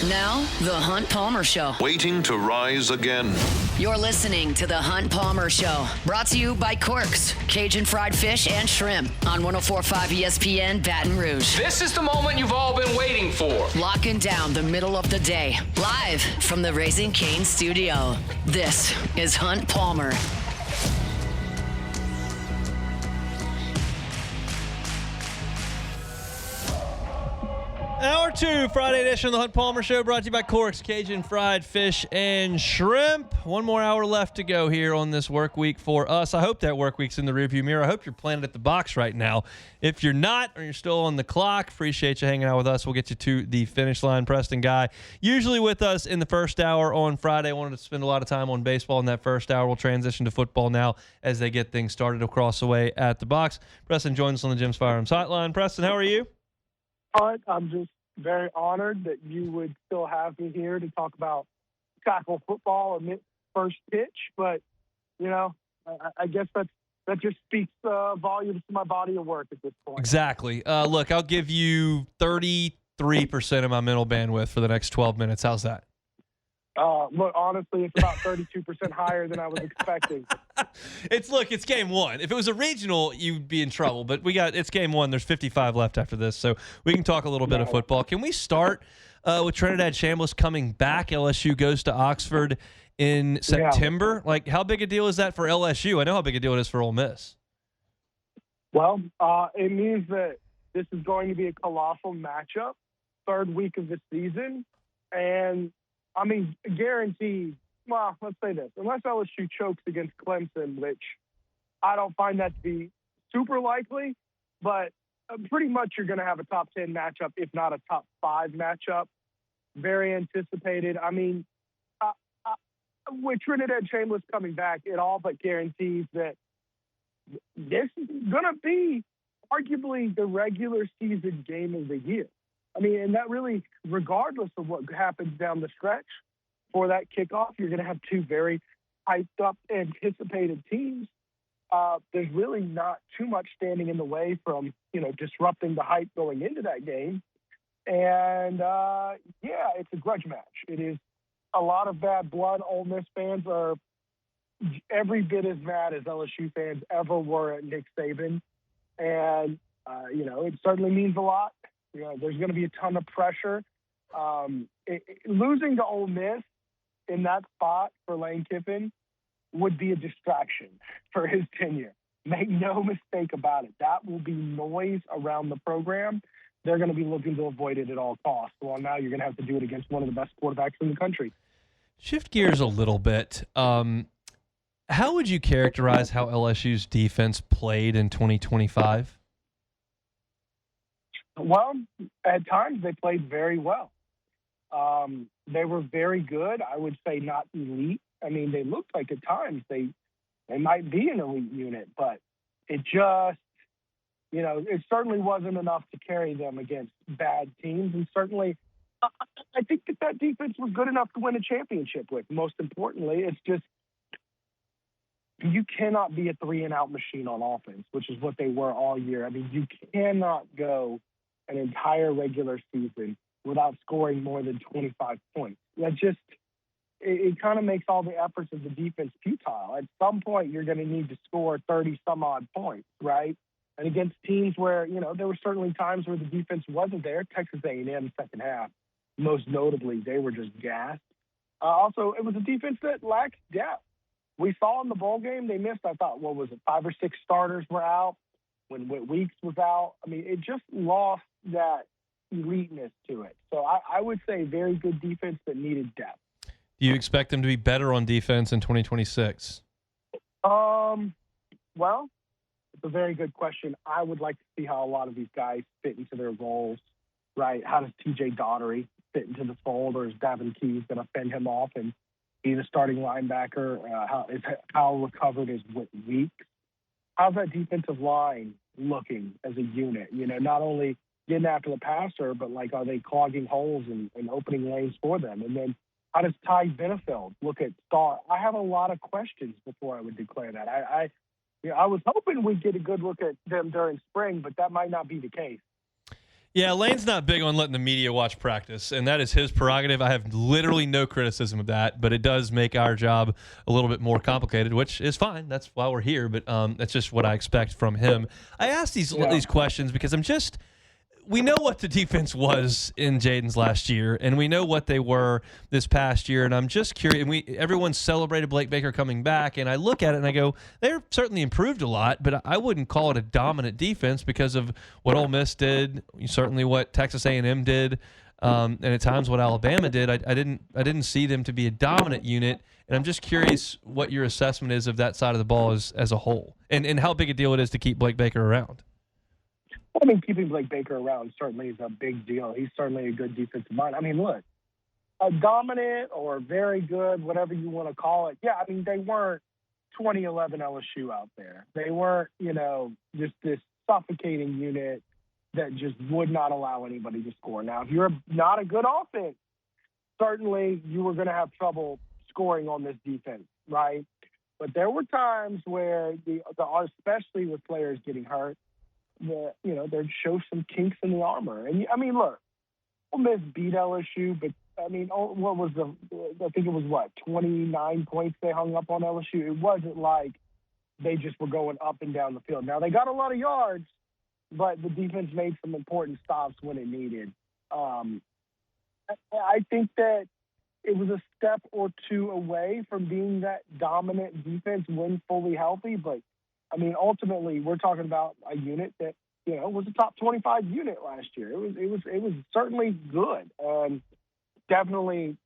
Now, The Hunt Palmer Show. Waiting to rise again. You're listening to The Hunt Palmer Show. Brought to you by Corks, Cajun fried fish and shrimp on 104.5 ESPN Baton Rouge. This is the moment you've all been waiting for. Locking down the middle of the day. Live from the Raising Cane studio. This is Hunt Palmer. Hour 2, Friday edition of the Hunt Palmer Show, brought to you by Corks, Cajun fried fish and shrimp. One more hour left to go here on this work week for us. I hope that work week's in the rearview mirror. I hope you're planted at the box right now. If you're not, or you're still on the clock, appreciate you hanging out with us. We'll get you to the finish line. Preston Guy, usually with us in the first hour on Friday. I wanted to spend a lot of time on baseball in that first hour. We'll transition to football now as they get things started across the way at the box. Preston joins us on the Jim's Firearms Hotline. Preston, how are you? I'm just very honored that you would still have me here to talk about tackle football and first pitch. But, you know, I guess that just speaks volumes to my body of work at this point. Exactly. Look, I'll give you 33% of my mental bandwidth for the next 12 minutes. How's that? Look, honestly, it's about 32% higher than I was expecting. It's game one. If it was a regional, you'd be in trouble. But it's game one. There's 55 left after this, so we can talk a little bit of football. Can we start with Trinidad Chambliss coming back? LSU goes to Oxford in September. Yeah. Like, how big a deal is that for LSU? I know how big a deal it is for Ole Miss. Well, it means that this is going to be a colossal matchup, third week of the season, and I mean, guaranteed, well, let's say this. Unless LSU chokes against Clemson, which I don't find that to be super likely, but pretty much you're going to have a top 10 matchup, if not a top 5 matchup. Very anticipated. I mean, with Trinidad Chambliss coming back, it all but guarantees that this is going to be arguably the regular season game of the year. I mean, and that really, regardless of what happens down the stretch for that kickoff, you're going to have two very hyped up, anticipated teams. There's really not too much standing in the way from, disrupting the hype going into that game. And, it's a grudge match. It is a lot of bad blood. Ole Miss fans are every bit as mad as LSU fans ever were at Nick Saban. And, it certainly means a lot. There's going to be a ton of pressure. Losing to Ole Miss in that spot for Lane Kiffin would be a distraction for his tenure. Make no mistake about it. That will be noise around the program. They're going to be looking to avoid it at all costs. Well, now you're going to have to do it against one of the best quarterbacks in the country. Shift gears a little bit. How would you characterize how LSU's defense played in 2025? Well, at times they played very well. They were very good. I would say not elite. I mean, they looked like at times they might be an elite unit, but it just, it certainly wasn't enough to carry them against bad teams. And certainly, I think that defense was good enough to win a championship with. Most importantly, it's just you cannot be a 3-and-out machine on offense, which is what they were all year. I mean, you cannot go an entire regular season without scoring more than 25 points. That just, it kind of makes all the efforts of the defense futile. At some point, you're going to need to score 30-some-odd points, right? And against teams where, there were certainly times where the defense wasn't there. Texas A&M second half, most notably, they were just gassed. Also, it was a defense that lacked depth. We saw in the bowl game, they missed, I thought, 5 or 6 starters were out when Weeks was out. I mean, it just lost that eliteness to it. So I would say very good defense that needed depth. Do you expect them to be better on defense in 2026? Well, it's a very good question. I would like to see how a lot of these guys fit into their roles, right? How does TJ Daugherty fit into the fold, or is Davin Keys going to fend him off and be the starting linebacker? How recovered is Weeks? How's that defensive line looking as a unit? Not only getting after the passer, but are they clogging holes and opening lanes for them? And then how does Ty Benefield look at Star? I have a lot of questions before I would declare that. I was hoping we'd get a good look at them during spring, but that might not be the case. Yeah, Lane's not big on letting the media watch practice, and that is his prerogative. I have literally no criticism of that, but it does make our job a little bit more complicated, which is fine. That's why we're here, but that's just what I expect from him. I ask these questions because we know what the defense was in Jaden's last year, and we know what they were this past year. And I'm just curious. And everyone celebrated Blake Baker coming back, and I look at it and I go, they're certainly improved a lot, but I wouldn't call it a dominant defense because of what Ole Miss did, certainly what Texas A&M did, and at times what Alabama did. I didn't see them to be a dominant unit, and I'm just curious what your assessment is of that side of the ball as a whole, and how big a deal it is to keep Blake Baker around. I mean, keeping Blake Baker around certainly is a big deal. He's certainly a good defensive mind. I mean, look, a dominant or very good, whatever you want to call it. Yeah, I mean, they weren't 2011 LSU out there. They weren't, just this suffocating unit that just would not allow anybody to score. Now, if you're not a good offense, certainly you were going to have trouble scoring on this defense, right? But there were times where especially with players getting hurt, they'd show some kinks in the armor. And, I mean, look, Ole Miss beat LSU, but, I mean, what was I think it was, 29 points they hung up on LSU. It wasn't like they just were going up and down the field. Now, they got a lot of yards, but the defense made some important stops when it needed. I think that it was a step or two away from being that dominant defense when fully healthy, but I mean, ultimately, we're talking about a unit that was a top 25 unit last year. It was certainly good. Definitely,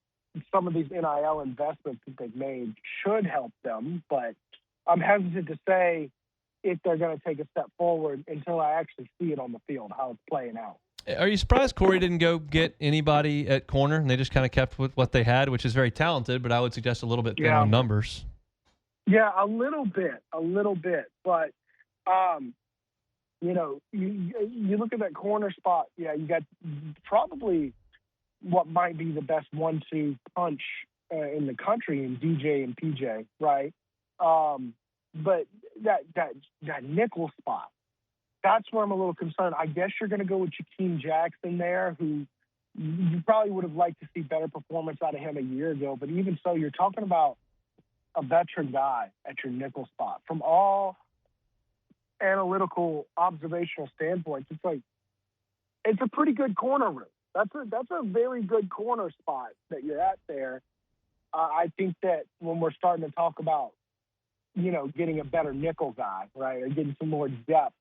some of these NIL investments that they've made should help them. But I'm hesitant to say if they're going to take a step forward until I actually see it on the field, how it's playing out. Are you surprised Corey didn't go get anybody at corner and they just kind of kept with what they had, which is very talented, but I would suggest a little bit thin on numbers? Yeah, a little bit. But, you look at that corner spot, you got probably what might be the best 1-2 punch in the country in DJ and PJ, right? But that nickel spot, that's where I'm a little concerned. I guess you're going to go with Jakeem Jackson there, who you probably would have liked to see better performance out of him a year ago. But even so, you're talking about a veteran guy at your nickel spot. From all analytical, observational standpoints, it's a pretty good corner room. That's a very good corner spot that you're at there. I think that when we're starting to talk about, getting a better nickel guy, right, or getting some more depth,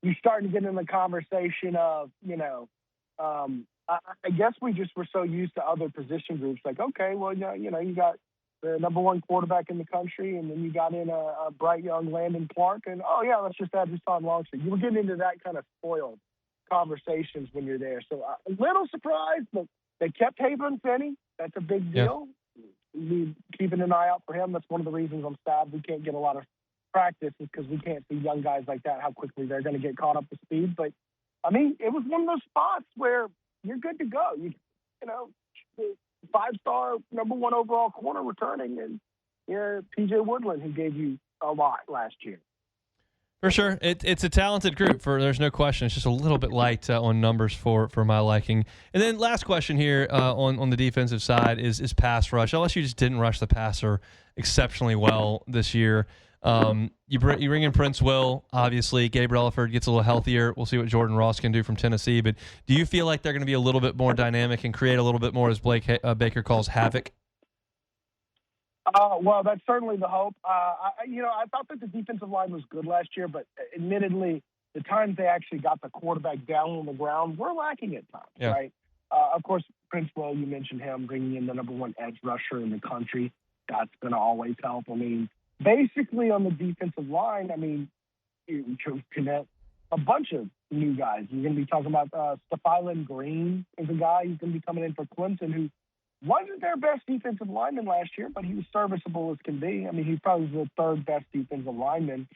you're starting to get in the conversation of, I guess we just were so used to other position groups. Like, okay, well, you got the number one quarterback in the country, and then you got in a bright young Landon Clark, and, let's just add Hassan Longstreet. You were getting into that kind of spoiled conversations when you're there. So a little surprised, but they kept Haven Finney. That's a big deal. Yeah. Keeping an eye out for him. That's one of the reasons I'm sad we can't get a lot of practice is because we can't see young guys like that, how quickly they're going to get caught up to speed. But, I mean, it was one of those spots where you're good to go. The 5-star number one overall corner returning, and PJ Woodland, who gave you a lot last year. For sure. It's a talented group. There's no question. It's just a little bit light on numbers for my liking. And then last question here on the defensive side is pass rush. LSU just didn't rush the passer exceptionally well this year. You bring in Prince Will, obviously. Gabriel Elliford gets a little healthier. We'll see what Jordan Ross can do from Tennessee. But do you feel like they're going to be a little bit more dynamic and create a little bit more, as Blake Baker calls, havoc? Well, that's certainly the hope. I thought that the defensive line was good last year, but admittedly, the times they actually got the quarterback down on the ground were lacking at times, right? Of course, Prince Will, you mentioned him, bringing in the number one edge rusher in the country. That's going to always help. I mean, basically on the defensive line, you connect a bunch of new guys. You're going to be talking about Stephylan Green is a guy who's going to be coming in for Clemson, who wasn't their best defensive lineman last year, but he was serviceable as can be. I mean, he's probably the third best defensive lineman.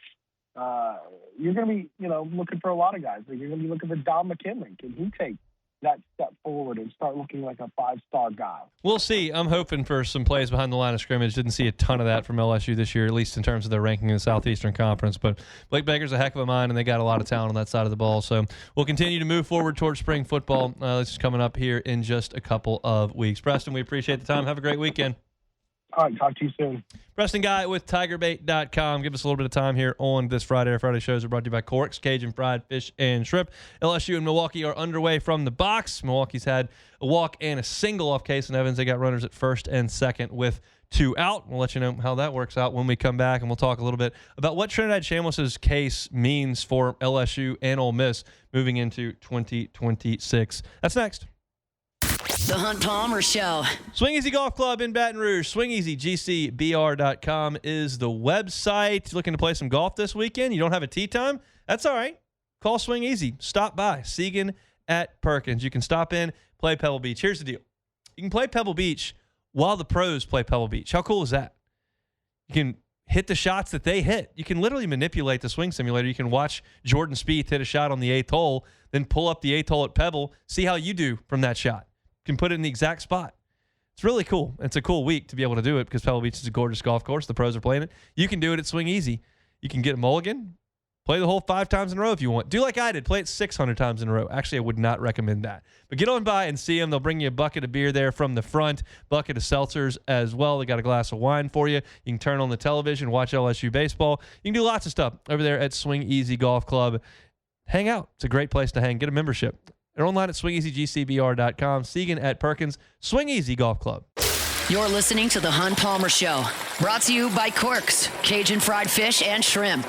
You're going to be, looking for a lot of guys. You're going to be looking for Don McKinley. Can he take that step forward and start looking like a 5-star guy. We'll see. I'm hoping for some plays behind the line of scrimmage. Didn't see a ton of that from LSU this year, at least in terms of their ranking in the Southeastern Conference. But Blake Baker's a heck of a mind, and they got a lot of talent on that side of the ball. So we'll continue to move forward towards spring football. This is coming up here in just a couple of weeks. Preston, we appreciate the time. Have a great weekend. All right, talk to you soon. Preston Guy with TigerBait.com. Give us a little bit of time here on this Friday. Our Friday shows are brought to you by Corks, Cajun Fried Fish and Shrimp. LSU and Milwaukee are underway from the box. Milwaukee's had a walk and a single off Case and Evans. They got runners at first and second with 2 out. We'll let you know how that works out when we come back, and we'll talk a little bit about what Trinidad Chambliss' case means for LSU and Ole Miss moving into 2026. That's next. The Hunt Palmer Show. Swing Easy Golf Club in Baton Rouge. SwingEasyGCBR.com is the website. Looking to play some golf this weekend? You don't have a tee time? That's all right. Call Swing Easy. Stop by. Segan at Perkins. You can stop in, play Pebble Beach. Here's the deal. You can play Pebble Beach while the pros play Pebble Beach. How cool is that? You can hit the shots that they hit. You can literally manipulate the swing simulator. You can watch Jordan Spieth hit a shot on the 8th hole, then pull up the 8th hole at Pebble, see how you do from that shot. Can put it in the exact spot. It's really cool. It's a cool week to be able to do it because Pebble Beach is a gorgeous golf course. The pros are playing it. You can do it at Swing Easy. You can get a mulligan, play the hole 5 times in a row if you want. Do like I did. Play it 600 times in a row. Actually, I would not recommend that. But get on by and see them. They'll bring you a bucket of beer there from the front, bucket of seltzers as well. They got a glass of wine for you. You can turn on the television, watch LSU baseball. You can do lots of stuff over there at Swing Easy Golf Club. Hang out. It's a great place to hang. Get a membership. They're online at SwingEasyGCBR.com. Segan at Perkins. Swing Easy Golf Club. You're listening to The Hunt Palmer Show. Brought to you by Corks, Cajun Fried Fish and Shrimp.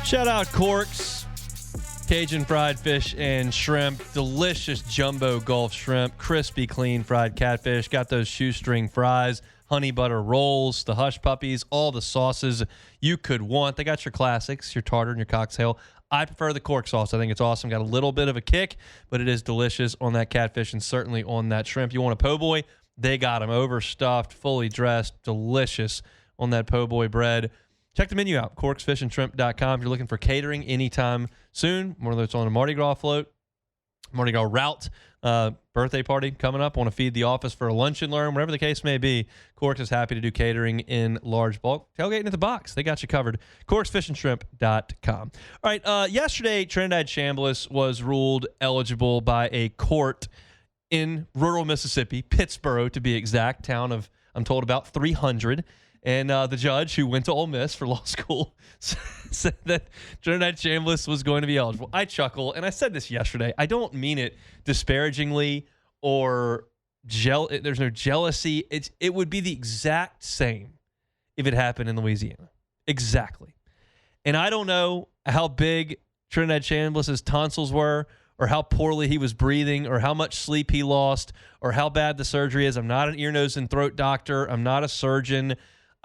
Shout out Corks, Cajun Fried Fish and Shrimp. Delicious jumbo Gulf shrimp, crispy, clean fried catfish. Got those shoestring fries, honey butter rolls, the hush puppies, all the sauces you could want. They got your classics, your tartar and your cocktail. I prefer the Cork sauce. I think it's awesome. Got a little bit of a kick, but it is delicious on that catfish and certainly on that shrimp. You want a po' boy? They got them overstuffed, fully dressed, delicious on that po' boy bread. Check the menu out, corksfishandshrimp.com. If you're looking for catering anytime soon, whether it's on a Mardi Gras float, Mardi Gras route, birthday party coming up, want to feed the office for a lunch and learn, whatever the case may be, Corks is happy to do catering in large bulk. Tailgating at the box. They got you covered. corksfishandshrimp.com. All right, yesterday, Trinidad Chambliss was ruled eligible by a court in rural Mississippi, Pittsburgh to be exact, town of, I'm told, about 300. And the judge, who went to Ole Miss for law school, said that Trinidad Chambliss was going to be eligible. I chuckle, and I said this yesterday. I don't mean it disparagingly or there's no jealousy. It would be the exact same if it happened in Louisiana. Exactly. And I don't know how big Trinidad Chambliss's tonsils were or how poorly he was breathing or how much sleep he lost or how bad the surgery is. I'm not an ear, nose, and throat doctor. I'm not a surgeon.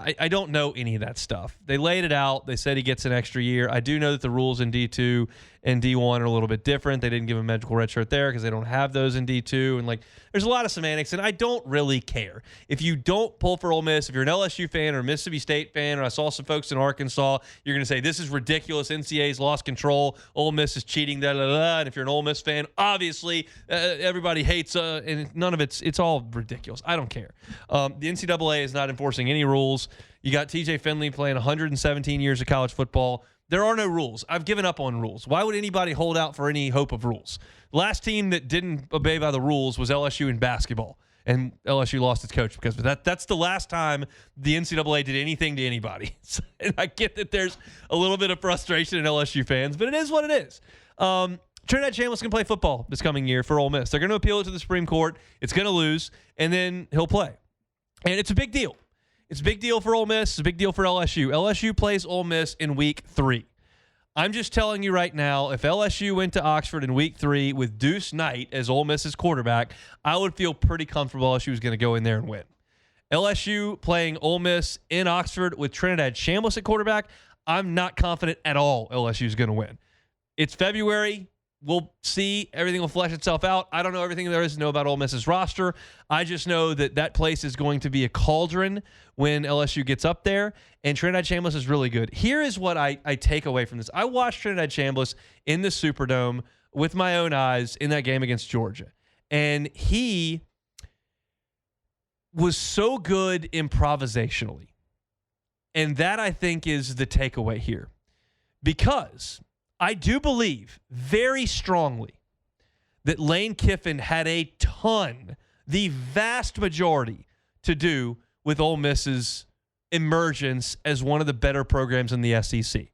I don't know any of that stuff. They laid it out. They said he gets an extra year. I do know that the rules in D2 and D1 are a little bit different. They didn't give him a medical red shirt there because they don't have those in D2. And, there's a lot of semantics, and I don't really care. If you don't pull for Ole Miss, if you're an LSU fan or a Mississippi State fan, or I saw some folks in Arkansas, you're going to say, this is ridiculous. NCAA's lost control. Ole Miss is cheating, da-da-da. And if you're an Ole Miss fan, obviously everybody hates, and none of it's all ridiculous. I don't care. The NCAA is not enforcing any rules. You got TJ Finley playing 117 years of college football. There are no rules. I've given up on rules. Why would anybody hold out for any hope of rules? The last team that didn't obey by the rules was LSU in basketball, and LSU lost its coach because of that. That's the last time the NCAA did anything to anybody. And I get that there's a little bit of frustration in LSU fans, but it is what it is. Trinidad Chambliss can play football this coming year for Ole Miss. They're going to appeal it to the Supreme Court. It's going to lose, and then he'll play. And it's a big deal. It's a big deal for Ole Miss. It's a big deal for LSU. LSU plays Ole Miss in Week 3. I'm just telling you right now, if LSU went to Oxford in Week 3 with Deuce Knight as Ole Miss's quarterback, I would feel pretty comfortable LSU was going to go in there and win. LSU playing Ole Miss in Oxford with Trinidad Chambliss at quarterback, I'm not confident at all LSU is going to win. It's February. we'll see. Everything will flesh itself out. I don't know everything there is to know about Ole Miss's roster. I just know that place is going to be a cauldron when LSU gets up there, and Trinidad Chambliss is really good. Here is what I take away from this. I watched Trinidad Chambliss in the Superdome with my own eyes in that game against Georgia, and he was so good improvisationally. And that, I think, is the takeaway here. Because I do believe very strongly that Lane Kiffin had a ton, the vast majority, to do with Ole Miss's emergence as one of the better programs in the SEC.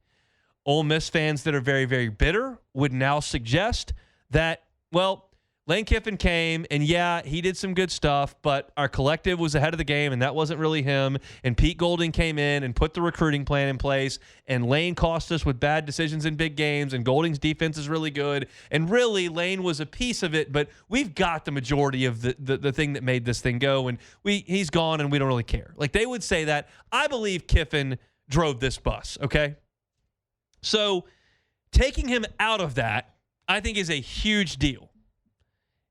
Ole Miss fans that are very, very bitter would now suggest that, well, Lane Kiffin came, and yeah, he did some good stuff, but our collective was ahead of the game, and that wasn't really him. And Pete Golding came in and put the recruiting plan in place, and Lane cost us with bad decisions in big games, and Golding's defense is really good. And really, Lane was a piece of it, but we've got the majority of the thing that made this thing go, and he's gone, and we don't really care. Like, they would say that. I believe Kiffin drove this bus, okay? So taking him out of that, I think, is a huge deal.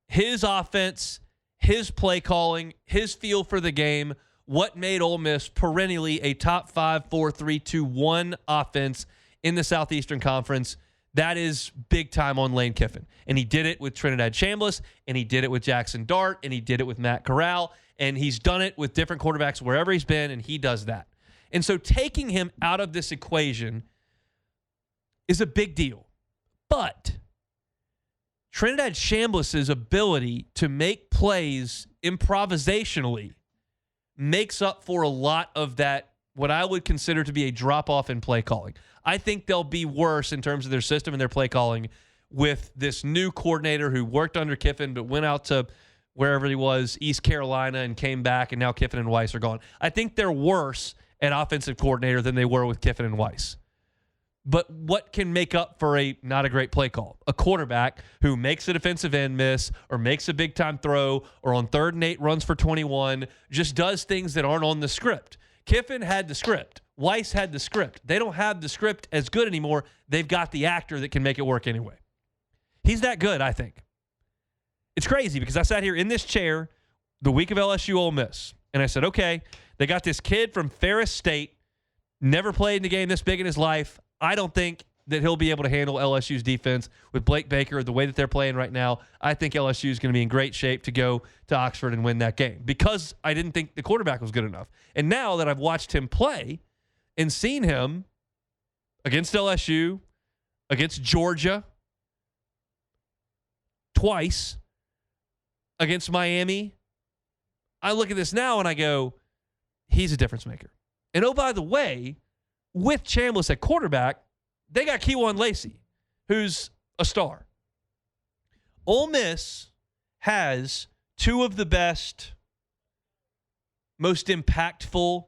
His offense, his play calling, his feel for the game, what made Ole Miss perennially a top 5, 4, 3, 2, 1 offense in the Southeastern Conference, that is big time on Lane Kiffin. And he did it with Trinidad Chambliss, and he did it with Jackson Dart, and he did it with Matt Corral, and he's done it with different quarterbacks wherever he's been, and he does that. And so taking him out of this equation is a big deal. But Trinidad Chambliss's ability to make plays improvisationally makes up for a lot of that, what I would consider to be a drop-off in play calling. I think they'll be worse in terms of their system and their play calling with this new coordinator who worked under Kiffin but went out to wherever he was, East Carolina, and came back, and now Kiffin and Weiss are gone. I think they're worse at offensive coordinator than they were with Kiffin and Weiss. But what can make up for not a great play call? A quarterback who makes a defensive end miss or makes a big-time throw or on 3rd and 8 runs for 21, just does things that aren't on the script. Kiffin had the script. Weiss had the script. They don't have the script as good anymore. They've got the actor that can make it work anyway. He's that good, I think. It's crazy because I sat here in this chair the week of LSU Ole Miss, and I said, okay, they got this kid from Ferris State, never played in the game this big in his life. I don't think that he'll be able to handle LSU's defense with Blake Baker the way that they're playing right now. I think LSU is going to be in great shape to go to Oxford and win that game because I didn't think the quarterback was good enough. And now that I've watched him play and seen him against LSU, against Georgia, twice, against Miami, I look at this now and I go, he's a difference maker. And oh, by the way, with Chambliss at quarterback, they got Kejuan Lacey, who's a star. Ole Miss has two of the best, most impactful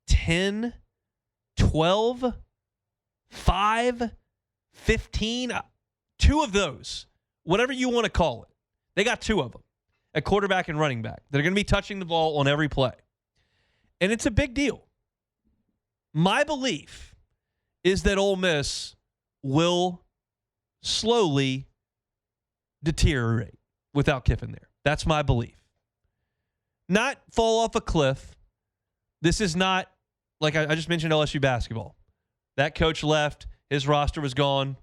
10, 12, 5, 15, two of those, whatever you want to call it. They got two of them at quarterback and running back. They're going to be touching the ball on every play. And it's a big deal. My belief is that Ole Miss will slowly deteriorate without Kiffin there. That's my belief. Not fall off a cliff. This is not, like I just mentioned LSU basketball. That coach left, his roster was gone,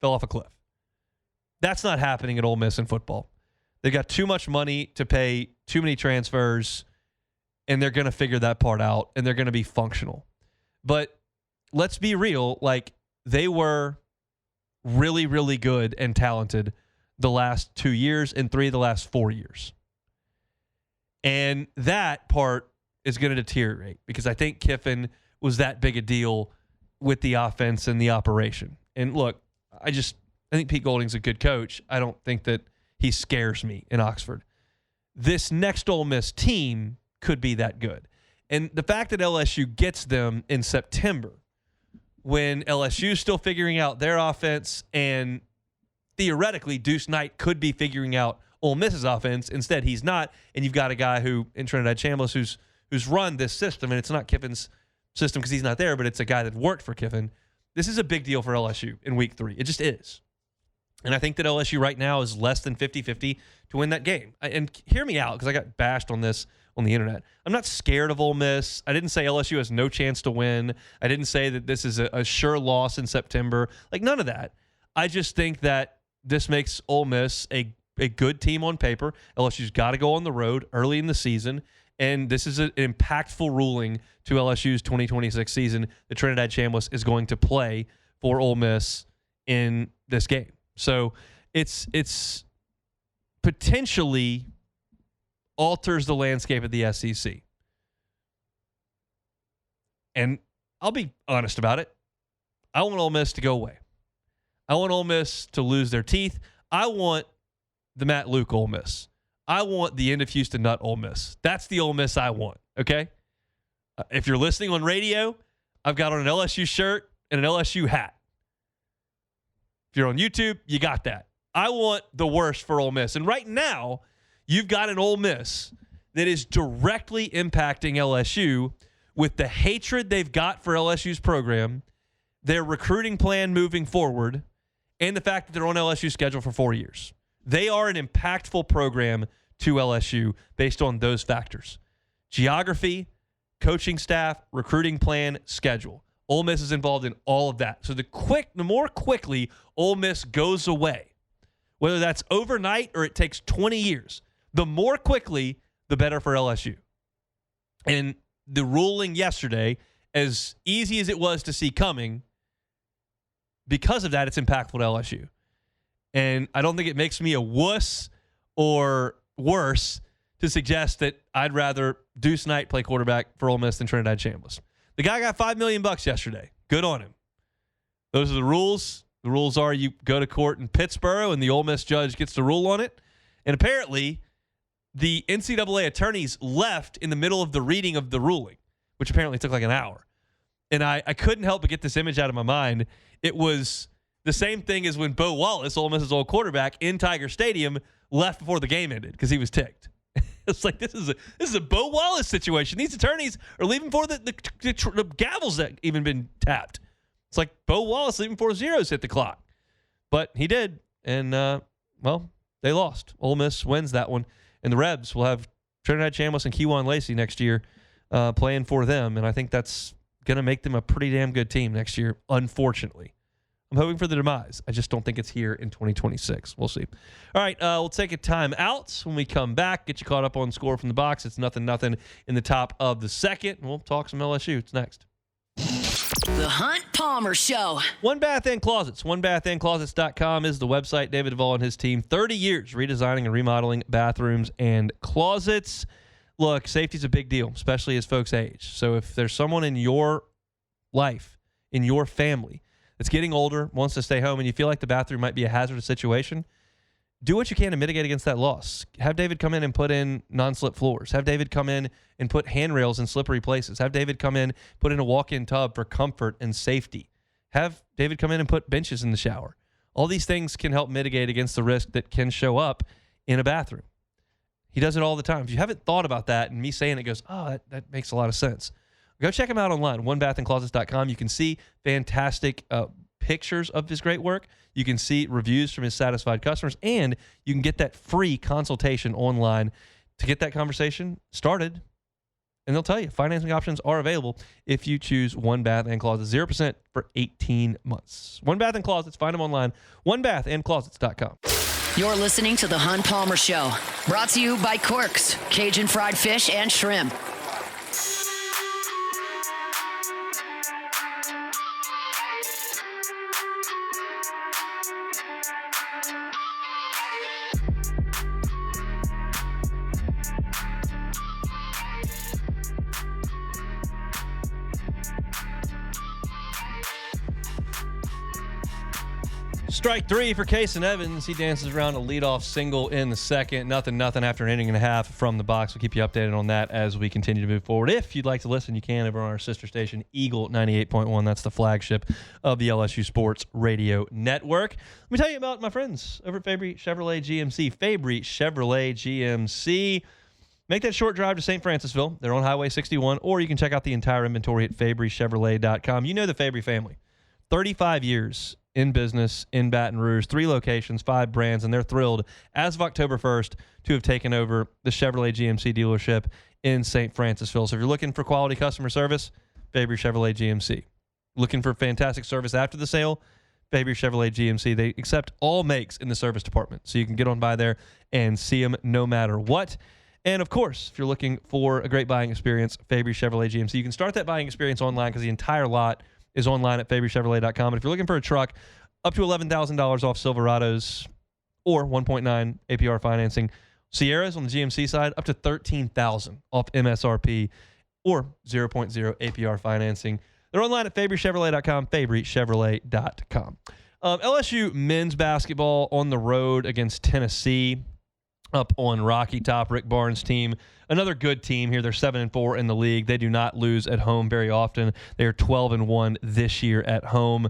fell off a cliff. That's not happening at Ole Miss in football. They've got too much money to pay too many transfers, and they're going to figure that part out, and they're going to be functional. But let's be real, like they were really, really good and talented the last 2 years and 3 of the last 4 years. And that part is going to deteriorate because I think Kiffin was that big a deal with the offense and the operation. And look, I think Pete Golding's a good coach. I don't think that he scares me in Oxford. This next Ole Miss team could be that good. And the fact that LSU gets them in September when LSU is still figuring out their offense and theoretically Deuce Knight could be figuring out Ole Miss's offense. Instead, he's not. And you've got a guy who, in Trinidad Chambliss, who's run this system. And it's not Kiffin's system because he's not there, but it's a guy that worked for Kiffin. This is a big deal for LSU in week 3. It just is. And I think that LSU right now is less than 50-50 to win that game. And hear me out, because I got bashed on this on the internet. I'm not scared of Ole Miss. I didn't say LSU has no chance to win. I didn't say that this is a sure loss in September. Like, none of that. I just think that this makes Ole Miss a good team on paper. LSU's got to go on the road early in the season. And this is an impactful ruling to LSU's 2026 season that Trinidad Chambliss is going to play for Ole Miss in this game. So it's potentially alters the landscape of the SEC. And I'll be honest about it. I want Ole Miss to go away. I want Ole Miss to lose their teeth. I want the Matt Luke Ole Miss. I want the end of Houston Nut Ole Miss. That's the Ole Miss I want, okay? If you're listening on radio, I've got on an LSU shirt and an LSU hat. If you're on YouTube, you got that. I want the worst for Ole Miss. And right now, you've got an Ole Miss that is directly impacting LSU with the hatred they've got for LSU's program, their recruiting plan moving forward, and the fact that they're on LSU's schedule for 4 years. They are an impactful program to LSU based on those factors. Geography, coaching staff, recruiting plan, schedule. Ole Miss is involved in all of that. So the more quickly Ole Miss goes away, whether that's overnight or it takes 20 years, the more quickly, the better for LSU. And the ruling yesterday, as easy as it was to see coming, because of that, it's impactful to LSU. And I don't think it makes me a wuss or worse to suggest that I'd rather Deuce Knight play quarterback for Ole Miss than Trinidad Chambliss. The guy got $5 million yesterday. Good on him. Those are the rules. The rules are you go to court in Pittsburgh and the Ole Miss judge gets to rule on it. And apparently, the NCAA attorneys left in the middle of the reading of the ruling, which apparently took like an hour. And I couldn't help but get this image out of my mind. It was the same thing as when Bo Wallace, Ole Miss's old quarterback, in Tiger Stadium left before the game ended because he was ticked. It's like this is a Bo Wallace situation. These attorneys are leaving before the gavels that even been tapped. It's like Bo Wallace leaving before zeros hit the clock. But he did, and, they lost. Ole Miss wins that one. And the Rebs will have Trinidad Chambliss and Kejuan Lacey next year playing for them, and I think that's going to make them a pretty damn good team next year, unfortunately. I'm hoping for the demise. I just don't think it's here in 2026. We'll see. All right, we'll take a time out. When we come back, get you caught up on Score from the Box. It's 0-0 in the top of the second. We'll talk some LSU. It's next. The Hunt Palmer Show. One Bath and Closets. OneBathAndClosets.com is the website. David Duvall and his team, 30 years redesigning and remodeling bathrooms and closets. Look, safety's a big deal, especially as folks age. So if there's someone in your life, in your family, that's getting older, wants to stay home, and you feel like the bathroom might be a hazardous situation, do what you can to mitigate against that loss. Have David come in and put in non-slip floors. Have David come in and put handrails in slippery places. Have David come in, put in a walk-in tub for comfort and safety. Have David come in and put benches in the shower. All these things can help mitigate against the risk that can show up in a bathroom. He does it all the time. If you haven't thought about that, and me saying it goes, that makes a lot of sense. Go check him out online, onebathandclosets.com. You can see fantastic pictures of his great work. You can see reviews from his satisfied customers, and you can get that free consultation online to get that conversation started. And they'll tell you financing options are available if you choose One Bath and Closets, 0% for 18 months. One Bath and Closets, find them online, onebathandclosets.com. You're listening to The Hunt Palmer Show, brought to you by Quirks, Cajun fried fish and shrimp. Strike three for Kason Evans. He dances around a leadoff single in the second. 0-0 after an inning and a half from the box. We'll keep you updated on that as we continue to move forward. If you'd like to listen, you can over on our sister station, Eagle 98.1. That's the flagship of the LSU Sports Radio Network. Let me tell you about my friends over at Fabry Chevrolet GMC. Fabry Chevrolet GMC. Make that short drive to St. Francisville. They're on Highway 61, or you can check out the entire inventory at FabryChevrolet.com. You know the Fabry family. 35 years in business in Baton Rouge. 3 locations, 5 brands, and they're thrilled as of October 1st to have taken over the Chevrolet GMC dealership in St. Francisville. So if you're looking for quality customer service, Fabry Chevrolet GMC. Looking for fantastic service after the sale, Fabry Chevrolet GMC. They accept all makes in the service department, so you can get on by there and see them no matter what. And, of course, if you're looking for a great buying experience, Fabry Chevrolet GMC. You can start that buying experience online because the entire lot is online at FabryChevrolet.com. And if you're looking for a truck, up to $11,000 off Silverados or 1.9 APR financing. Sierras on the GMC side, up to $13,000 off MSRP or 0.0 APR financing. They're online at FabryChevrolet.com, FabryChevrolet.com. LSU men's basketball on the road against Tennessee up on Rocky Top. Rick Barnes' team, another good team here. They're 7-4 in the league. They do not lose at home very often. They are 12-1 this year at home.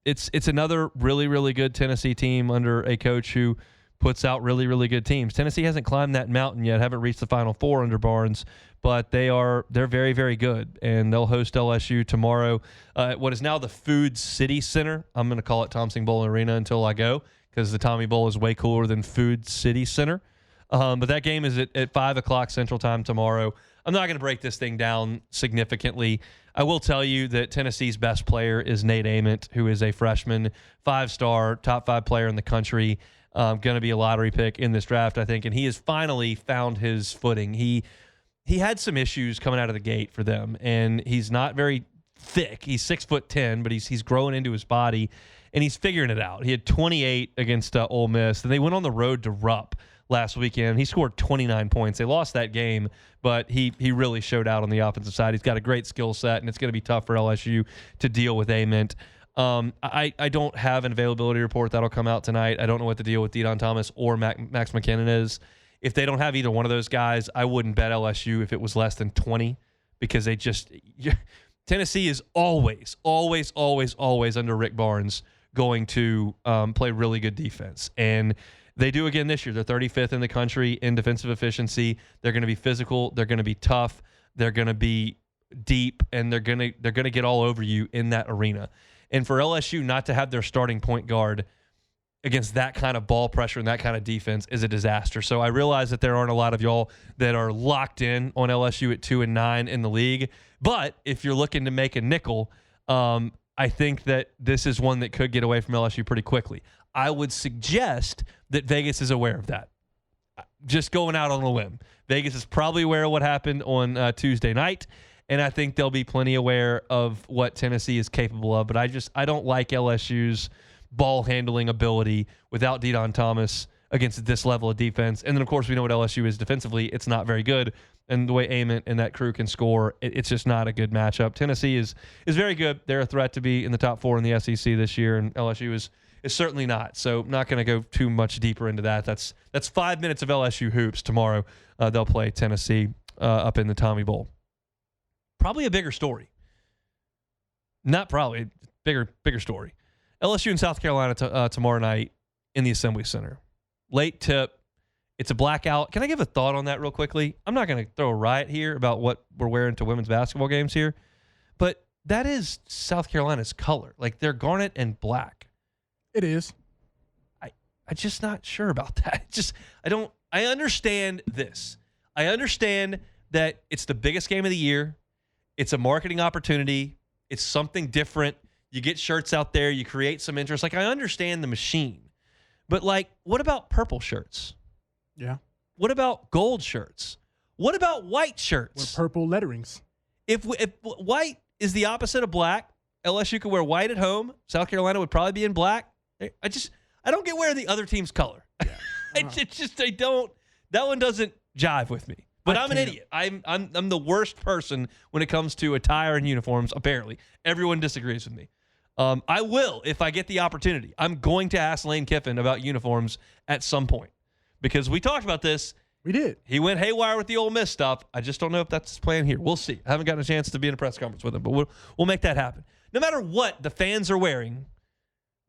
It's another really, really good Tennessee team under a coach who puts out really, really good teams. Tennessee hasn't climbed that mountain yet, haven't reached the Final Four under Barnes, but they're very, very good, and they'll host LSU tomorrow at what is now the Food City Center. I'm going to call it Thompson Bowl Arena until I go, because the Tommy Bowl is way cooler than Food City Center. But that game is at 5 o'clock Central Time tomorrow. I'm not going to break this thing down significantly. I will tell you that Tennessee's best player is Nate Ament, who is a freshman, 5-star, top 5 player in the country. Going to be a lottery pick in this draft, I think, and he has finally found his footing. He had some issues coming out of the gate for them, and he's not very thick. He's 6'10", but he's growing into his body, and he's figuring it out. He had 28 against Ole Miss, and they went on the road to Rupp last weekend. He scored 29 points. They lost that game, but he really showed out on the offensive side. He's got a great skill set, and it's going to be tough for LSU to deal with Ament. I don't have an availability report that'll come out tonight. I don't know what the deal with Deon Thomas or Max McKinnon is. If they don't have either one of those guys, I wouldn't bet LSU if it was less than 20, because Tennessee is always under Rick Barnes going to play really good defense. And they do again this year. They're 35th in the country in defensive efficiency. They're going to be physical. They're going to be tough. They're going to be deep, and they're going to get all over you in that arena. And for LSU not to have their starting point guard against that kind of ball pressure and that kind of defense is a disaster. So I realize that there aren't a lot of y'all that are locked in on LSU at 2-9 in the league. But if you're looking to make a nickel, I think that this is one that could get away from LSU pretty quickly. I would suggest that Vegas is aware of that. Just going out on a limb. Vegas is probably aware of what happened on Tuesday night, and I think they'll be plenty aware of what Tennessee is capable of. But I don't like LSU's ball handling ability without Deon Thomas against this level of defense. And then, of course, we know what LSU is defensively. It's not very good. And the way Ament and that crew can score, it's just not a good matchup. Tennessee is very good. They're a threat to be in the top 4 in the SEC this year, and LSU is certainly not. So not going to go too much deeper into that. That's 5 minutes of LSU hoops tomorrow. They'll play Tennessee up in the Tommy Bowl. Probably a bigger story. Not probably. Bigger story. LSU in South Carolina tomorrow night in the Assembly Center. Late tip. It's a blackout. Can I give a thought on that real quickly? I'm not going to throw a riot here about what we're wearing to women's basketball games here, but that is South Carolina's color. Like, they're garnet and black. It is. I'm just not sure about that. I understand this. I understand that it's the biggest game of the year. It's a marketing opportunity. It's something different. You get shirts out there. You create some interest. Like, I understand the machine. But, like, what about purple shirts? Yeah. What about gold shirts? What about white shirts? With purple letterings. If white is the opposite of black, LSU could wear white at home. South Carolina would probably be in black. I don't get wearing the other team's color. Yeah. They don't. That one doesn't jive with me. But I'm an idiot. I'm the worst person when it comes to attire and uniforms. Apparently, everyone disagrees with me. I will if I get the opportunity. I'm going to ask Lane Kiffin about uniforms at some point, because we talked about this. We did. He went haywire with the Ole Miss stuff. I just don't know if that's his plan here. We'll see. I haven't gotten a chance to be in a press conference with him, but we'll make that happen. No matter what the fans are wearing,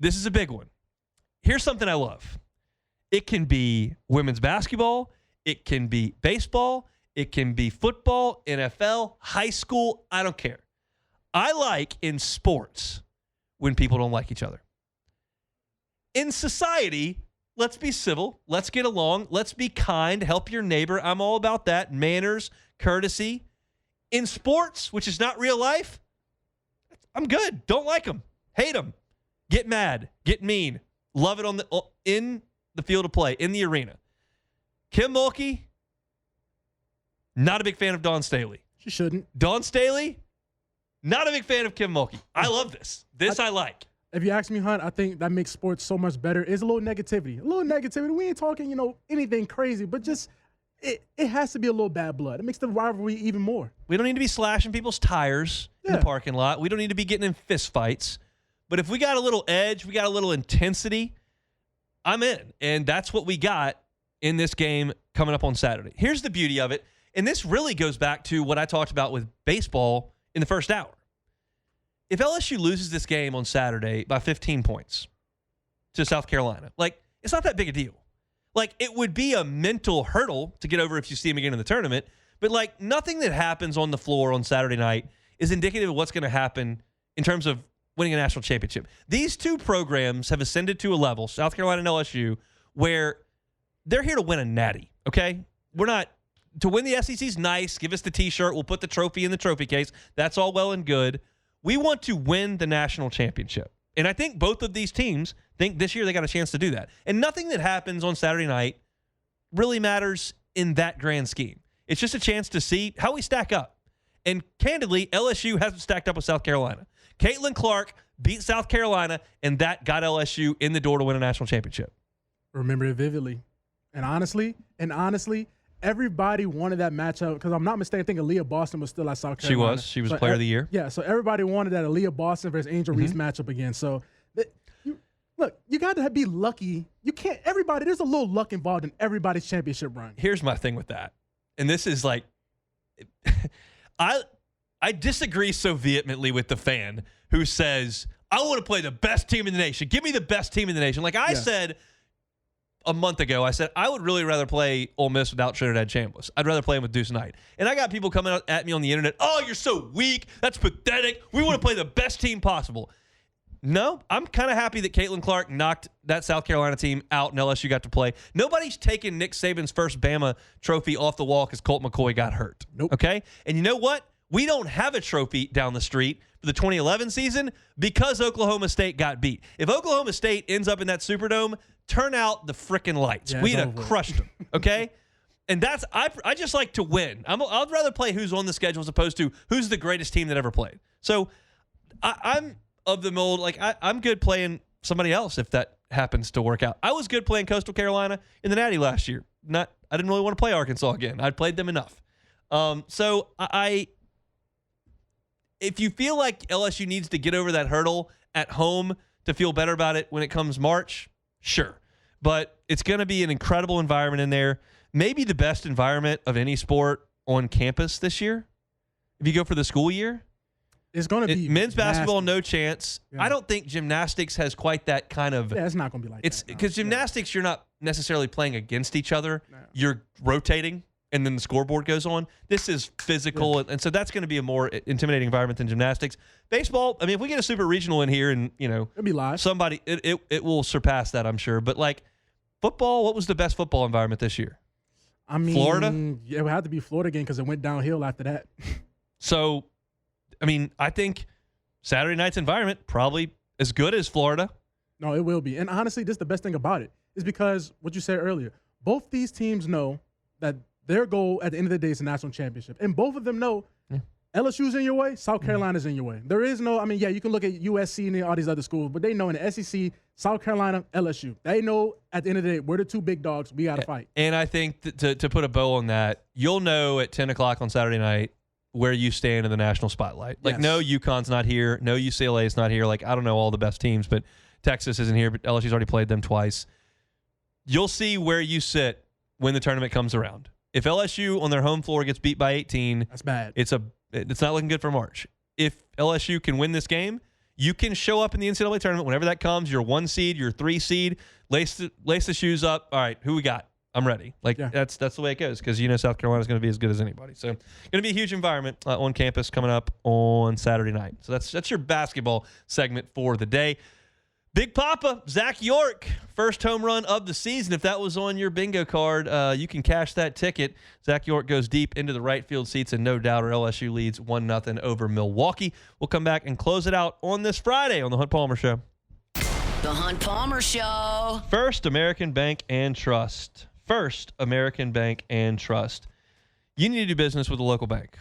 this is a big one. Here's something I love. It can be women's basketball. It can be baseball. It can be football, NFL, high school. I don't care. I like in sports when people don't like each other. In society, let's be civil. Let's get along. Let's be kind. Help your neighbor. I'm all about that. Manners, courtesy. In sports, which is not real life, I'm good. Don't like them. Hate them. Get mad. Get mean. Love it in the field of play, in the arena. Kim Mulkey, not a big fan of Dawn Staley. She shouldn't. Dawn Staley, not a big fan of Kim Mulkey. I love this. I like. If you ask me, Hunt, I think that makes sports so much better. Is a little negativity. We ain't talking, anything crazy, but just it has to be a little bad blood. It makes the rivalry even more. We don't need to be slashing people's tires in the parking lot. We don't need to be getting in fist fights. But if we got a little edge, we got a little intensity, I'm in. And that's what we got in this game coming up on Saturday. Here's the beauty of it. And this really goes back to what I talked about with baseball in the first hour. If LSU loses this game on Saturday by 15 points to South Carolina, it's not that big a deal. It would be a mental hurdle to get over if you see them again in the tournament. But, nothing that happens on the floor on Saturday night is indicative of what's going to happen in terms of winning a national championship. These two programs have ascended to a level, South Carolina and LSU, where they're here to win a natty, okay? We're not – to win the SEC's nice, give us the T-shirt, we'll put the trophy in the trophy case. That's all well and good. We want to win the national championship. And I think both of these teams think this year they got a chance to do that. And nothing that happens on Saturday night really matters in that grand scheme. It's just a chance to see how we stack up. And candidly, LSU hasn't stacked up with South Carolina. Caitlin Clark beat South Carolina, and that got LSU in the door to win a national championship. Remember it vividly. And honestly, everybody wanted that matchup because I'm not mistaken. I think Aaliyah Boston was still at South Carolina. She was player of the year. Yeah, so everybody wanted that Aaliyah Boston versus Angel Reese matchup again. So, you got to be lucky. You can't. There's a little luck involved in everybody's championship run. Here's my thing with that, and this is I disagree so vehemently with the fan who says, I want to play the best team in the nation. Give me the best team in the nation. I said a month ago, I would really rather play Ole Miss without Trinidad Chambliss. I'd rather play him with Deuce Knight. And I got people coming at me on the internet, oh, you're so weak. That's pathetic. We want to play the best team possible. No, I'm kind of happy that Caitlin Clark knocked that South Carolina team out and LSU got to play. Nobody's taking Nick Saban's first Bama trophy off the wall because Colt McCoy got hurt. Nope. Okay? And you know what? We don't have a trophy down the street for the 2011 season because Oklahoma State got beat. If Oklahoma State ends up in that Superdome, turn out the frickin' lights. Yeah, We'd have crushed them, okay? And that's I just like to win. I'd rather play who's on the schedule as opposed to who's the greatest team that ever played. So I'm of the mold, I'm good playing somebody else if that happens to work out. I was good playing Coastal Carolina in the Natty last year. I didn't really want to play Arkansas again. I'd played them enough. So if you feel like LSU needs to get over that hurdle at home to feel better about it when it comes March, sure. But it's going to be an incredible environment in there. Maybe the best environment of any sport on campus this year. If you go for the school year, it's going to be men's basketball, nasty. no chance. Yeah. I don't think gymnastics has quite that kind of. Yeah, it's not going to be like it's that. because gymnastics, you're not necessarily playing against each other. No. You're rotating, and then the scoreboard goes on. This is physical, and so that's going to be a more intimidating environment than gymnastics. Baseball, I mean, if we get a super regional in here, and it'll be live. Somebody, it will surpass that, I'm sure. But football, what was the best football environment this year? I mean, Florida. Yeah, it would have to be Florida again because it went downhill after that. So, I mean, I think Saturday night's environment probably as good as Florida. No, it will be. And honestly, this is the best thing about it is because what you said earlier, both these teams know that their goal at the end of the day is a national championship. And both of them know LSU's in your way, South Carolina's in your way. There is no, you can look at USC and all these other schools, but they know in the SEC, South Carolina, LSU. They know at the end of the day, we're the two big dogs. We got to fight. And I think to put a bow on that, you'll know at 10 o'clock on Saturday night where you stand in the national spotlight. No, UConn's not here. No, UCLA's not here. I don't know all the best teams, but Texas isn't here, but LSU's already played them twice. You'll see where you sit when the tournament comes around. If LSU on their home floor gets beat by 18, that's bad. It's not looking good for March. If LSU can win this game, you can show up in the NCAA tournament whenever that comes. You're 1 seed, you're 3 seed. Lace the shoes up. All right, who we got? I'm ready. That's the way it goes because South Carolina is going to be as good as anybody. So going to be a huge environment on campus coming up on Saturday night. So that's your basketball segment for the day. Big Papa, Zach York, first home run of the season. If that was on your bingo card, you can cash that ticket. Zach York goes deep into the right field seats, and no doubter LSU leads 1-0 over Milwaukee. We'll come back and close it out on this Friday on the Hunt Palmer Show. The Hunt Palmer Show. First American Bank and Trust. First American Bank and Trust. You need to do business with a local bank.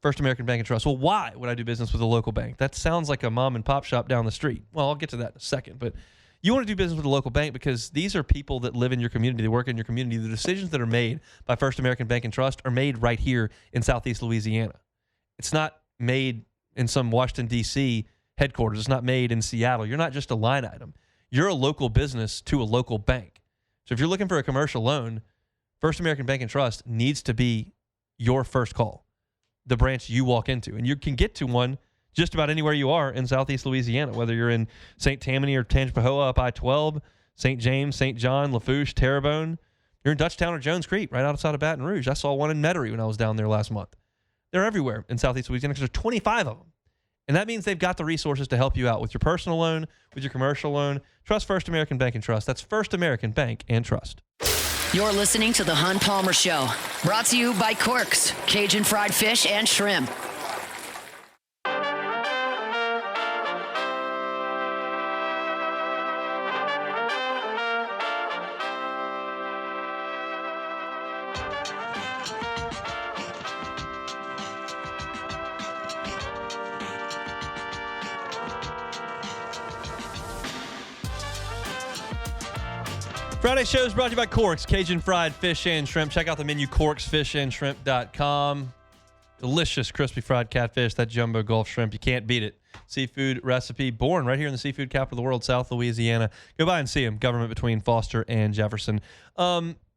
First American Bank and Trust. Well, why would I do business with a local bank? That sounds like a mom and pop shop down the street. Well, I'll get to that in a second. But you want to do business with a local bank because these are people that live in your community, they work in your community. The decisions that are made by First American Bank and Trust are made right here in Southeast Louisiana. It's not made in some Washington, D.C. headquarters. It's not made in Seattle. You're not just a line item. You're a local business to a local bank. So if you're looking for a commercial loan, First American Bank and Trust needs to be your first call, the branch you walk into. And you can get to one just about anywhere you are in Southeast Louisiana, whether you're in St. Tammany or Tangipahoa up I-12, St. James, St. John, Lafourche, Terrebonne. You're in Dutchtown or Jones Creek, right outside of Baton Rouge. I saw one in Metairie when I was down there last month. They're everywhere in Southeast Louisiana because there's 25 of them. And that means they've got the resources to help you out with your personal loan, with your commercial loan. Trust First American Bank and Trust. That's First American Bank and Trust. You're listening to The Hunt Palmer Show. Brought to you by Corks, Cajun Fried Fish and Shrimp. Friday show is brought to you by Corks, Cajun Fried Fish and Shrimp. Check out the menu, corksfishandshrimp.com. Delicious crispy fried catfish, that jumbo Gulf shrimp. You can't beat it. Seafood recipe born right here in the seafood capital of the world, South Louisiana. Go by and see them. Government between Foster and Jefferson.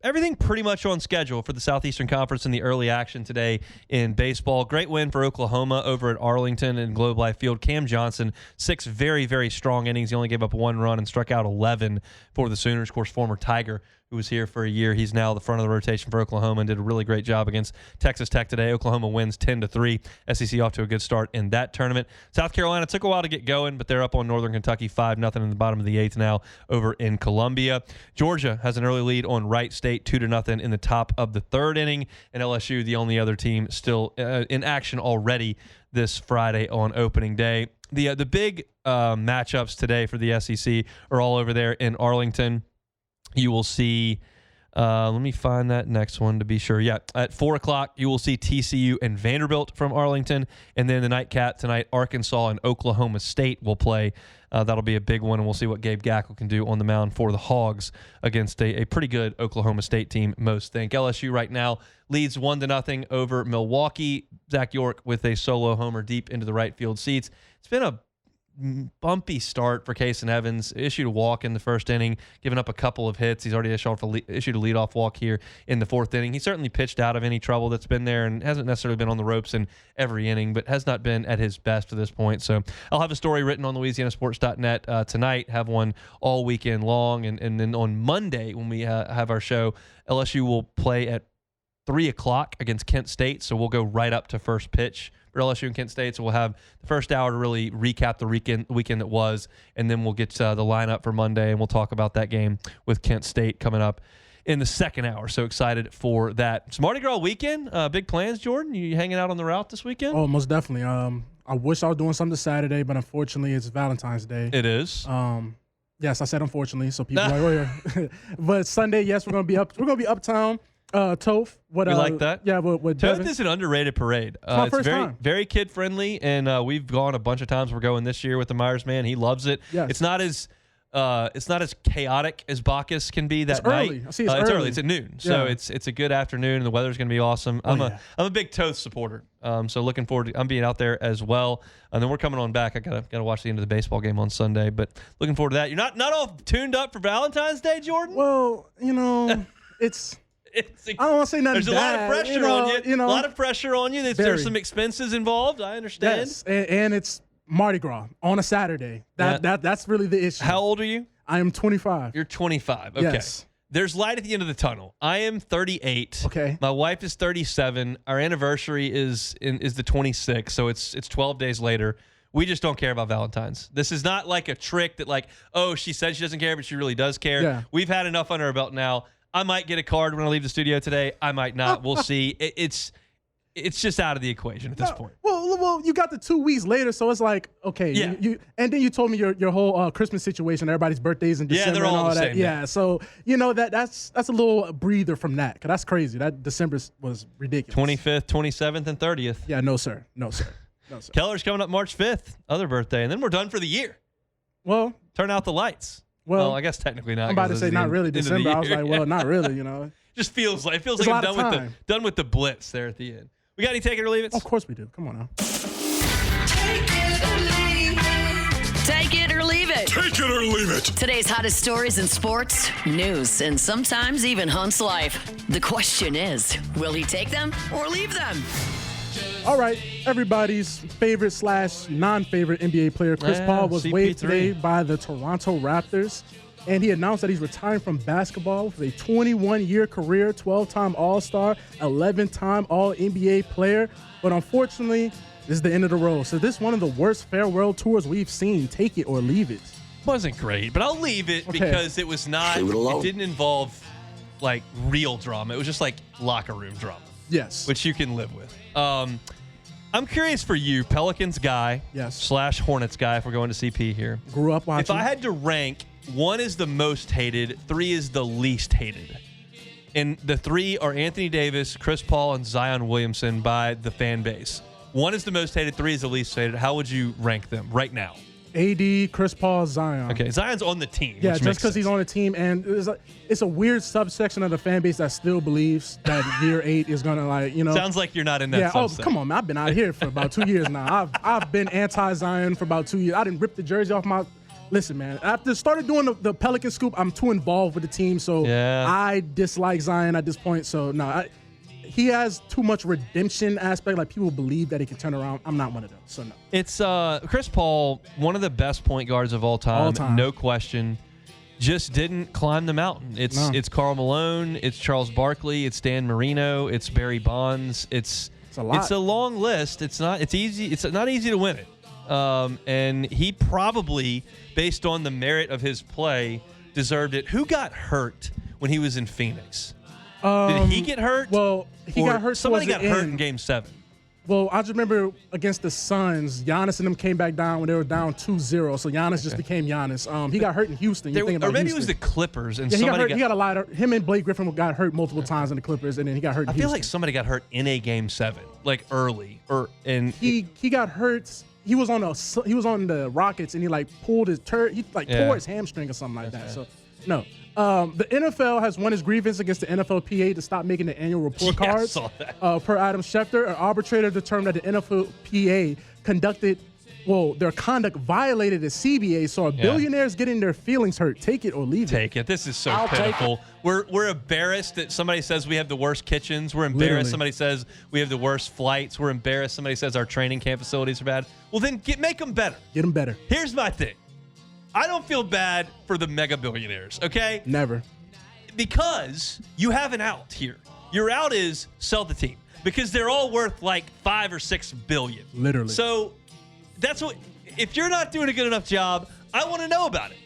Everything pretty much on schedule for the Southeastern Conference in the early action today in baseball. Great win for Oklahoma over at Arlington and Globe Life Field. Cam Johnson, 6 very, very strong innings. He only gave up 1 run and struck out 11 for the Sooners. Of course, former Tiger, who was here for a year. He's now the front of the rotation for Oklahoma and did a really great job against Texas Tech today. Oklahoma wins 10-3. SEC off to a good start in that tournament. South Carolina took a while to get going, but they're up on Northern Kentucky 5-0 in the bottom of the 8th now over in Columbia. Georgia has an early lead on Wright State 2-0 in the top of the 3rd inning, and LSU, the only other team still in action already this Friday on opening day. The big matchups today for the SEC are all over there in Arlington. You will see, let me find that next one to be sure. Yeah, at 4 o'clock, you will see TCU and Vanderbilt from Arlington. And then the nightcap tonight, Arkansas and Oklahoma State will play. That'll be a big one, and we'll see what Gabe Gackle can do on the mound for the Hogs against a pretty good Oklahoma State team, most think. LSU right now leads 1-0 over Milwaukee. Zach York with a solo homer deep into the right field seats. It's been a bumpy start for Kason Evans. Issued a walk in the first inning, given up a couple of hits. He's already issued a leadoff walk here in the 4th inning. He certainly pitched out of any trouble that's been there and hasn't necessarily been on the ropes in every inning, but has not been at his best to this point. So I'll have a story written on LouisianaSports.net tonight, have one all weekend long, and then on Monday when we have our show, LSU will play at 3 o'clock against Kent State, so we'll go right up to first pitch for LSU and Kent State. So we'll have the first hour to really recap the weekend that was, and then we'll get the lineup for Monday, and we'll talk about that game with Kent State coming up in the second hour. So excited for that. It's Mardi Gras weekend. Big plans, Jordan? You hanging out on the route this weekend? Oh, most definitely. I wish I was doing something Saturday, but unfortunately it's Valentine's Day. It is. Yes, I said unfortunately, so people are like, oh, yeah. But Sunday, yes, we're gonna be uptown. Toph. You like that? Yeah, with Toph Devin. is an underrated parade. It's very, time. very kid friendly, and we've gone a bunch of times. We're going this year with the Myers man. He loves it. Yes. It's not as chaotic as Bacchus can be that night. Early. I see It's early. It's at noon, so Yeah. it's a good afternoon, and the weather's going to be awesome. I'm a big Toth supporter, so looking forward to I'm being out there as well. And then we're coming on back. I gotta watch the end of the baseball game on Sunday, but looking forward to that. You're not all tuned up for Valentine's Day, Jordan? Well, it's. I don't want to say nothing. There's a lot of pressure on you. A lot of pressure on you. There's Very. some expenses involved. I understand. Yes, and it's Mardi Gras on a Saturday. That's really the issue. How old are you? I am 25. You're 25. Okay. Yes. there's light at the end of the tunnel. I am 38. Okay. My wife is 37. Our anniversary is the 26th, so it's 12 days later. We just don't care about Valentine's. This is not like a trick that like, oh, she said she doesn't care, but she really does care. Yeah. We've had enough under our belt now. I might get a card when I leave the studio today. I might not. We'll see. It's just out of the equation at this point. Well, you got the 2 weeks later, so it's like, okay. Yeah. You and then you told me your whole Christmas situation, everybody's birthdays in December. Yeah, they're all and all the that. same. Yeah, so that's a little breather from that, because that's crazy. That December was ridiculous. 25th, 27th, and 30th. Yeah, no, sir. Keller's coming up March 5th, other birthday, and then we're done for the year. Well, Turn out the lights. Well, I guess technically not. I'm about to say not really end of the December. I was year. like, well, not really, Just feels like It's a I'm lot of done with the blitz there at the end. We got any take it or leave it? Of course we do. Come on now. Take it or leave it. Take it or leave it. Take it or leave it. Today's hottest stories in sports, news, and sometimes even Hunt's life. The question is, will he take them or leave them? All right, everybody's favorite / non-favorite NBA player, Chris Paul, was CP3. waived today by the Toronto Raptors, and he announced that he's retiring from basketball with a 21-year career, 12-time All-Star, 11-time All-NBA player. But unfortunately, this is the end of the road. So this is one of the worst farewell tours we've seen. Take it or leave it. Wasn't great, but I'll leave it because it was not. It didn't involve like real drama. It was just like locker room drama. Yes. Which you can live with. I'm curious for you, Pelicans guy, yes, / Hornets guy, if we're going to CP here. Grew up watching. If I had to rank, 1 is the most hated, 3 is the least hated. And the 3 are Anthony Davis, Chris Paul, and Zion Williamson by the fan base. 1 is the most hated, 3 is the least hated. How would you rank them right now? AD, Chris Paul, Zion. Okay, Zion's on the team. Yeah, just because he's on the team, and it's a weird subsection of the fan base that still believes that year 8 is gonna Sounds like you're not in that. Yeah. subset. Oh, come on, man. I've been out here for about 2 years now. I've been anti-Zion for about 2 years. I didn't rip the jersey off my. Listen, man. After started doing the Pelican scoop, I'm too involved with the team, so I dislike Zion at this point. So no, he has too much redemption aspect. Like, people believe that he can turn around. I'm not one of those, so no. It's Chris Paul, one of the best point guards of all time. No question. Just didn't climb the mountain. It's Karl Malone, it's Charles Barkley, it's Dan Marino, it's Barry Bonds. It's a lot. It's a long list. It's not easy to win it. And he probably, based on the merit of his play, deserved it. Who got hurt when he was in Phoenix? Did he get hurt? Well, he got hurt. Somebody got hurt in Game 7. Well, I just remember against the Suns, Giannis and them came back down when they were down 2-0. So Giannis just became Giannis. He got hurt in Houston. Or maybe it was the Clippers. And he got hurt. He got a lot of. Him and Blake Griffin got hurt multiple times in the Clippers, and then he got hurt in Houston. I feel like somebody got hurt in a Game 7, like early, he got hurt. He was on the Rockets, and he like pulled his tore his hamstring or something like that. So no. The NFL has won its grievance against the NFLPA to stop making the annual report cards. I saw that. Per Adam Schefter, an arbitrator determined that the NFLPA their conduct violated the CBA, so a billionaire's getting their feelings hurt. Take it or leave it. Take it. This is so pitiful. We're embarrassed that somebody says we have the worst kitchens. We're embarrassed somebody says we have the worst flights. We're embarrassed somebody says our training camp facilities are bad. Well, then make them better. Get them better. Here's my thing. I don't feel bad for the mega billionaires, okay? Never. Because you have an out here. Your out is sell the team because they're all worth like $5 or $6 billion. Literally. So that's what. If you're not doing a good enough job, I want to know about it.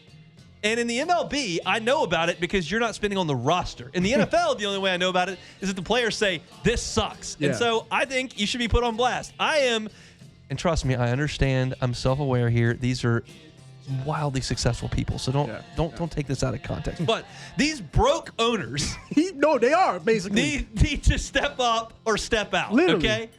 And in the MLB, I know about it because you're not spending on the roster. In the NFL, the only way I know about it is that the players say this sucks, and so I think you should be put on blast. I am, and trust me, I understand. I'm self-aware here. These are wildly successful people, so don't take this out of context. But these broke owners, they are basically need to step up or step out. Literally. Okay.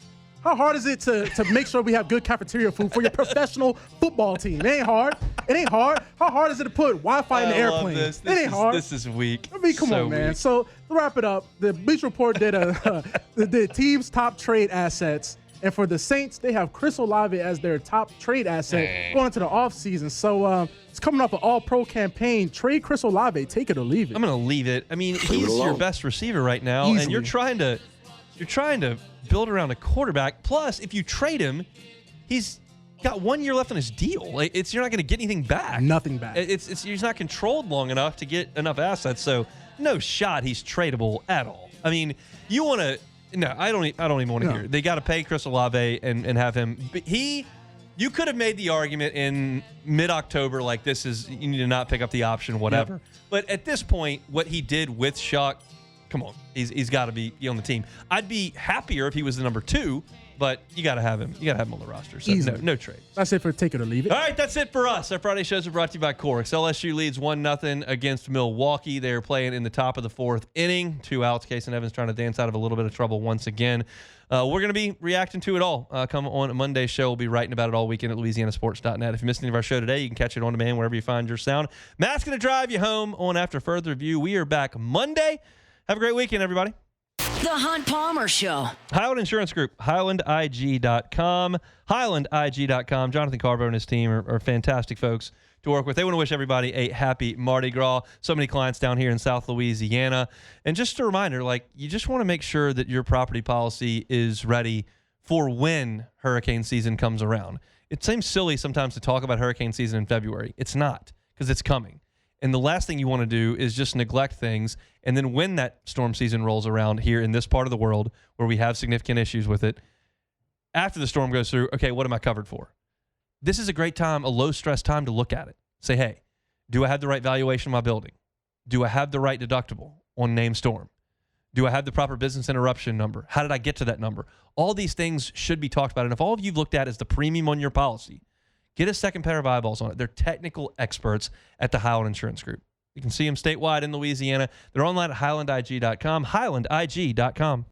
How hard is it to make sure we have good cafeteria food for your professional football team? It ain't hard. It ain't hard. How hard is it to put Wi-Fi in the airplane? It ain't hard. This is weak. I mean, come on, man. Weak. So to wrap it up, the Bleacher Report did the team's top trade assets. And for the Saints, they have Chris Olave as their top trade asset going into the offseason. So it's coming off an all-pro campaign. Trade Chris Olave. Take it or leave it. I'm going to leave it. I mean, he's your best receiver right now, and you're trying to build around a quarterback. Plus, if you trade him, he's got 1 year left on his deal. You're not going to get anything back. Nothing back. He's not controlled long enough to get enough assets. So no shot he's tradable at all. I mean, you want to no, I don't even want to hear it. They got to pay Chris Olave and have him. But you could have made the argument in mid-October like you need to not pick up the option, whatever. Yep. But at this point, what he did with Shock, come on, he's got to be on the team. I'd be happier if he was the number 2. But you got to have him. You got to have him on the roster. So no trade. That's it for take it or leave it. All right, that's it for us. Our Friday shows are brought to you by Corks. LSU leads 1-0 against Milwaukee. They're playing in the top of the 4th inning. 2 outs. Case and Evans trying to dance out of a little bit of trouble once again. We're going to be reacting to it all. Come on Monday's show. We'll be writing about it all weekend at LouisianaSports.net. If you missed any of our show today, you can catch it on demand wherever you find your sound. Matt's going to drive you home on After Further Review. We are back Monday. Have a great weekend, everybody. The Hunt Palmer Show. Highland Insurance Group, HighlandIG.com. HighlandIG.com. Jonathan Carbo and his team are fantastic folks to work with. They want to wish everybody a happy Mardi Gras. So many clients down here in South Louisiana. And just a reminder, you just want to make sure that your property policy is ready for when hurricane season comes around. It seems silly sometimes to talk about hurricane season in February. It's not, because it's coming. And the last thing you want to do is just neglect things. And then when that storm season rolls around here in this part of the world where we have significant issues with it, after the storm goes through, okay, what am I covered for? This is a great time, a low-stress time to look at it. Say, hey, do I have the right valuation of my building? Do I have the right deductible on named storm? Do I have the proper business interruption number? How did I get to that number? All these things should be talked about. And if all of you've looked at is the premium on your policy, get a second pair of eyeballs on it. They're technical experts at the Highland Insurance Group. You can see them statewide in Louisiana. They're online at HighlandIG.com, HighlandIG.com.